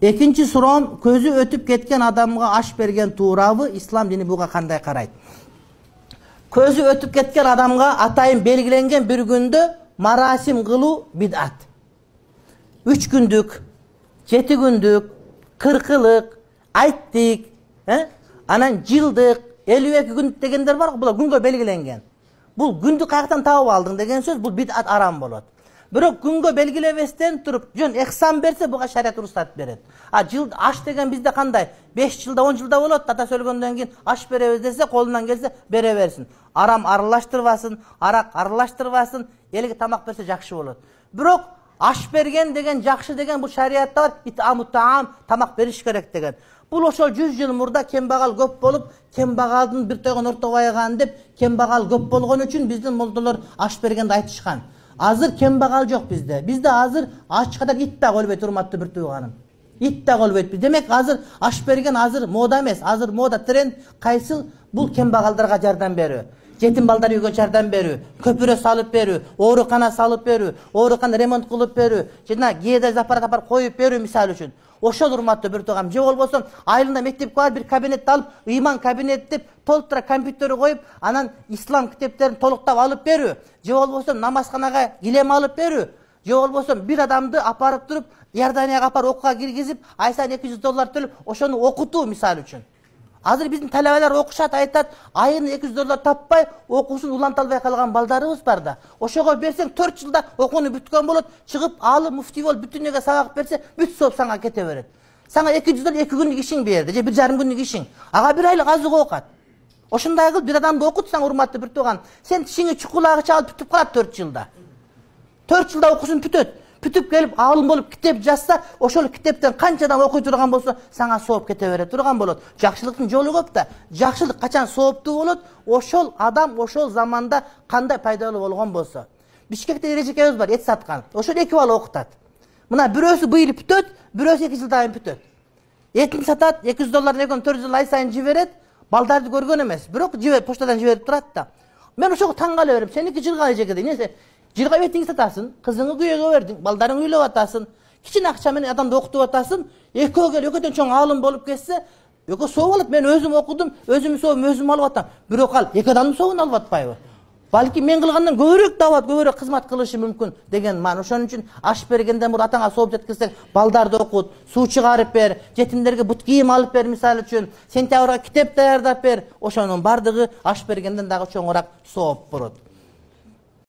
Экинчи суроом, көзү өтүп кеткен адамга аш берген туурабы? Ислам дини буга кандай карайт? Көзү өтүп кеткен адамга атайын белгиленген бир күндө марасим кылуу бидат. 3 күндүк, 7 күндүк, 40-лык, айттык, анан жылдык, 52 күндүк дегендер бар, бул күнгө белгиленген. Бул күндү каяктан таап алдың деген сөз, бул бидат арам болот. Бирок күнгө белгилебестен туруп, жөн эксан берсе, буга шарият уруксат берет. Жыл аш деген бизде кандай? 5 жылда, 10 жылда болот, ата өлгөндөн кийин аш беребиз десе, колунан келсе бере берсин. Арам аралаштырбасын, арак аралаштырбасын, элге тамак берсе жакшы болот. Бирок аш берген деген жакшы деген бул шариатта бар, итамут-таам, тамак бериш керек деген. Бул ошол 100 жыл мурда кембагал көп болуп, кембагалдын бир тойгон ортогойган деп, кембагал көп болгон үчүн биздин молдолор аш бергенди айтышкан. Азыр кембагал жок bizde. Bizde азыр ачкадан ит да өлбөйт, урматтуу бир тууганым. Ит да өлбөйт. Демек азыр аш берген азыр мода эмес. Азыр мода тренд кайсыл? Бул кембагалдарга жардам берүү. Жетим балдар үйгө жардам берүү, көпүрө салып берүү, оорукана салып берүү, оорукана ремонт кылып берүү, жана кээде апарат коюп берүү мисалы үчүн. Ошол урматтуу бир туугам. Же болбосо айылында мектепке барып бир кабинетти алып, ыйман кабинет деп толтура компьютер коюп, анан ислам китептерин толуктап алып берүү. Же болбосо намазканага килем алып берүү. Же болбосо бир адамды апарып туруп, Иорданияга апарып окууга киргизип, ай сайын $200 төлөп, ошону окутуу мисалы үчүн. Азыр биздин талабалар окушат, айтат, айына $200 таппай, окуусун уланта албай калган балдарыбыз бар да. Ошого берсең 4 жылда окууну бүткөн болот, чыгып алып муфти болуп бүтүн элге сабак берсе, бүт сооп сага кете берет. Сага $200 2 күндүк ишиң берди, же 1,5 күндүк ишиң. Ага 1 айлык азык окат. Ошондой кылып бир адамды окутсаң, урматтуу бир тууган, сен тишиңи чукулагыча алып бүтүп калат 4 жылда. 4 жылда окуусун бүтөт. Бүтүп келип алым болуп китеп жазса, ошол китептен канчадан окуй турган болсо, сага сооп кете бере турган болот. Жакшылыктын жолу көп да. Жакшылык качан сооптуу болот? Ошол адам ошол заманда кандай пайдалуу болгон болсо. Бишкекте эрежекебиз бар, эт саткан. Ошол 2 бала окутат. Мына бирөөсү быйыл бүтөт, бирөөсү 2 жылдан кийин бүтөт. Этин сатат, $200 экөн 4 жыл ай сайын жиберет. Балдарды көргөн эмес, бирок поштадан жиберип турат да. Мен ошого таң кала берем. Сен 2 жылга эжекеде эмне? Жылга бетиңи сатасың, кызыңы күйөөгө бердиң, балдарың үйлөп атасың, кичине акча менен адамды окутуп атасың, экөө кел, экөөдөн чоң алым болуп кетсе, экөө сооп алат. Мен өзүм окудум, өзүмдүн сообумду өзүм алып атам. Бирок ал эки адамдын сообун алып атпайбы? Балки мен кылгандан көбүрөөк дават, көбүрөөк кызмат кылышы мүмкүн деген ман. Ошон үчүн аш бергенден мурда атаңа сооп жеткизсең, балдарды окут, суу чыгарып бер, жетимдерге бут кийим алып бер мисалы үчүн, сентябрга китеп даярдап бер. Ошонун бардыгы аш бергенден дагы чоңураак сооп болот.